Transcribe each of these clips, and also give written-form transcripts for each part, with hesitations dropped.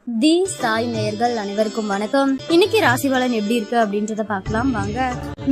தி சாய் நேயர்கள் அனைவருக்கும் வணக்கம். இன்னைக்கு ராசி பலன் எப்படி இருக்கு அப்படின்றத பார்க்கலாம் வாங்க.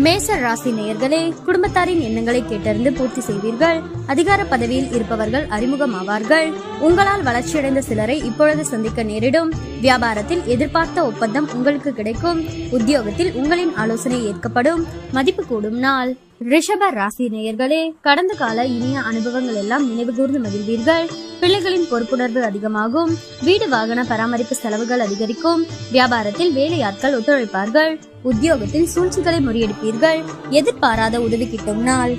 மேச ராசி நேயர்களே, குடும்பத்தாரின் எண்ணங்களை கேட்டறிந்து பூர்த்தி செய்வீர்கள். அதிகார பதவியில் இருப்பவர்கள் அறிமுகமாவார்கள். உங்களால் வளர்ச்சியடைந்த சிலரை இப்பொழுது சந்திக்க நேரிடும். வியாபாரத்தில் எதிர்பார்த்த ஒப்பந்தம் உங்களுக்கு கிடைக்கும். உத்தியோகத்தில் உங்களின் ஆலோசனை ஏற்கப்படும். மதிப்பு கூடும் நாள். ரிஷப ராசி நேயர்களே, கடந்த கால இனிய அனுபவங்கள் எல்லாம் நினைவு கூர்ந்து மகிழ்வீர்கள். பிள்ளைகளின் பொறுப்புணர்வு அதிகமாகும். வீடு வாகன பராமரிப்பு செலவுகள் அதிகரிக்கும். வியாபாரத்தில் வேலையாட்கள் ஒத்துழைப்பார்கள். உத்தியோகத்தில் சூழ்ச்சிகளை முறியடிப்பீர்கள். எதிர்பாராத உதவி கிட்டும் நாள்.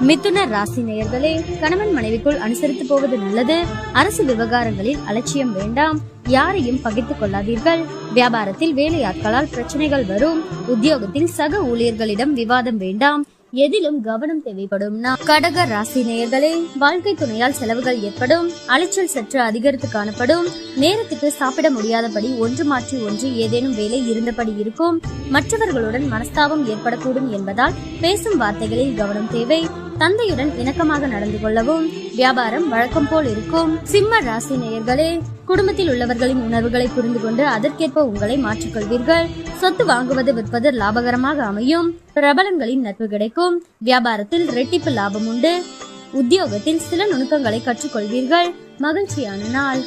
மிதுன ராசி நேயர்களே, கணவன் மனைவிக்குள் அனுசரித்து போவது நல்லது. அரசு விவகாரங்களில் அலட்சியம் வேண்டாம். யாரையும் பகிர்ந்து கொள்ளாதீர்கள். வியாபாரத்தில் வேலையாட்களால் பிரச்சனைகள் வரும். உத்தியோகத்தில் சக ஊழியர்களிடம் விவாதம் வேண்டாம். எதிலும் கவனம் தேவைப்படும். கடக ராசி நேயர்களே, வாழ்க்கை துணையால் செலவுகள் ஏற்படும். அலைச்சல் சற்று அதிகரித்து காணப்படும். நேரத்துக்கு சாப்பிட முடியாதபடி ஒன்று மாற்றி ஒன்று ஏதேனும் வேலை இருந்தபடி இருக்கும். மற்றவர்களுடன் மனஸ்தாபம் ஏற்படக்கூடும் என்பதால் பேசும் வார்த்தைகளில் கவனம் தேவை. தந்தையுடன் இணக்கமாக நடந்து கொள்ளவும். வியாபாரம் வழக்கம் போல் இருக்கும். சிம்ம ராசி நேயர்களே, குடும்பத்தில் உள்ளவர்களின் உணர்வுகளை புரிந்து கொண்டு அதற்கேற்ப உங்களை மாற்றிக்கொள்வீர்கள். சொத்து வாங்குவது விற்பது லாபகரமாக அமையும். பிரபலங்களின் நட்பு கிடைக்கும். வியாபாரத்தில் இரட்டிப்பு லாபம் உண்டு. உத்தியோகத்தில் சில நுணுக்கங்களை கற்றுக்கொள்வீர்கள். மகிழ்ச்சியான நாள்.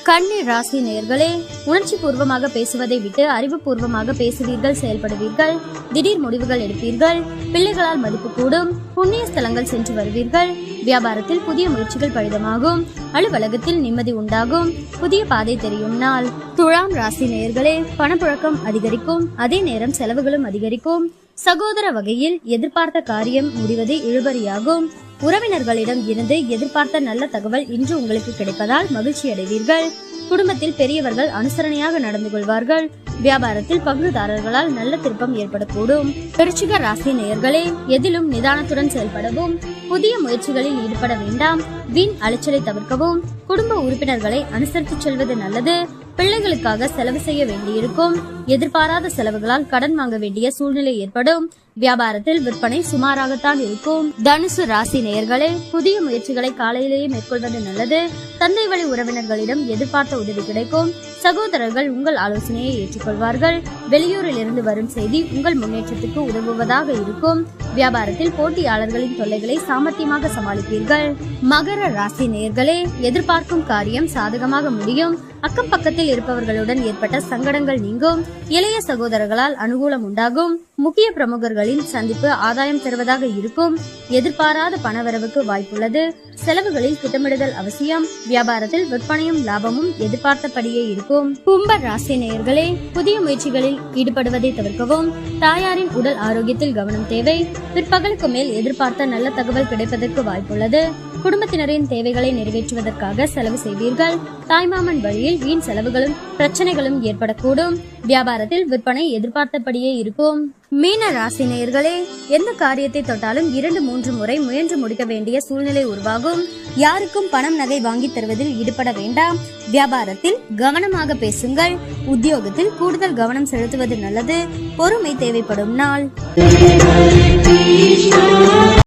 கன்னி ராசி நேயர்களே, உணர்ச்சி பூர்வமாக பேசுவதை விட்டு அறிவுபூர்வமாக பேசுவீர்கள், செயல்படுவீர்கள். திடீர் முடிவுகள் எடுப்பீர்கள். பிள்ளைகளால் மதிப்பு கூடும். புண்ணிய ஸ்தலங்கள் சென்று வருவீர்கள். வியாபாரத்தில் புதிய முயற்சிகள் பலிதமாகும். அலுவலகத்தில் நிம்மதி உண்டாகும். புதிய பாதை தெரியும் நாள். துலாம் ராசி நேயர்களே, பணப்புழக்கம் அதிகரிக்கும். அதே நேரம் செலவுகளும் அதிகரிக்கும். சகோதர வகையில் எதிர்பார்த்த காரியம் முடிவது இழுபறியாகும். உறவினர்களிடம் இருந்து எதிர்பார்த்த நல்ல தகவல் இன்று உங்களுக்கு கிடைப்பதால் மகிழ்ச்சி அடைவீர்கள். குடும்பத்தில் பெரியவர்கள் அனுசரணையாக நடந்து கொள்வார்கள். வியாபாரத்தில் பங்குதாரர்களால் நல்ல திருப்பம் ஏற்படக்கூடும். விருச்சிக ராசி நேயர்களே, எதிலும் நிதானத்துடன் செயல்படவும். புதிய முயற்சிகளில் ஈடுபட வேண்டாம். வீண் அலைச்சலை தவிர்க்கவும். குடும்ப உறுப்பினர்களை அனுசரித்து செல்வது நல்லது. பிள்ளைகளுக்காக செலவு செய்ய வேண்டியிருக்கும். எதிர்பாராத செலவுகளால் கடன் வாங்க வேண்டிய சூழ்நிலை ஏற்படும். வியாபாரத்தில் விற்பனை சுமாராகத்தான் இருக்கும். தனுசு ராசி நேயர்களே, புதிய முயற்சிகளை காலையிலேயே மேற்கொள்வது நல்லது. தந்தை வழி உறவினர்களிடம் எதிர்பார்த்த உதவி கிடைக்கும். சகோதரர்கள் உங்கள் ஆலோசனையை ஏற்றுக்கொள்வார்கள். வெளியூரில் இருந்து வரும் செய்தி உங்கள் முன்னேற்றத்துக்கு உதவுவதாக இருக்கும். வியாபாரத்தில் போட்டியாளர்களின் தொல்லைகளை சாமர்த்தியமாக சமாளிப்பீர்கள். மகர ராசி நேயர்களே, எதிர்பார்க்கும் காரியம் சாதகமாக முடியும். அக்கம் பக்கத்தில் இருப்பவர்களுடன் ஏற்பட்ட சங்கடங்கள் நீங்கும். இளைய சகோதரர்களால் அனுகூலம் உண்டாகும். முக்கிய பிரமுகர்களின் சந்திப்பு ஆதாயம் தருவதாக இருக்கும். எதிர்பாராத பணவரவுக்கு வாய்ப்புள்ளது. செலவுகளில் திட்டமிடுதல் அவசியம். வியாபாரத்தில் விற்பனையும் லாபமும் எதிர்பார்த்தபடியே இருக்கும். கும்ப ராசி நேயர்களே, புதிய முயற்சிகளில் ஈடுபடுவதை தவிர்க்கவும். தாயாரின் உடல் ஆரோக்கியத்தில் கவனம் தேவை. பிற்பகலுக்கு மேல் எதிர்பார்த்த நல்ல தகவல் கிடைப்பதற்கு வாய்ப்புள்ளது. குடும்பத்தினரின் தேவைகளை நிறைவேற்றுவதற்காக செலவு செய்வீர்கள். தாய்மாமன் வழியில் வீண் செலவுகளும் பிரச்சனைகளும் ஏற்படக்கூடும். வியாபாரத்தில் விற்பனை எதிர்பார்த்தபடியே இருக்கும். மீன ராசி நேயர்களே, எந்த காரியத்தை தொட்டாலும் 2-3 முறை முயன்று முடிக்க வேண்டிய சூழ்நிலை உருவாகும். யாருக்கும் பணம் நகை வாங்கி தருவதில் ஈடுபட வேண்டாம். வியாபாரத்தில் கவனமாக பேசுங்கள். உத்தியோகத்தில் கூடுதல் கவனம் செலுத்துவது நல்லது. பொறுமை தேவைப்படும் நாள்.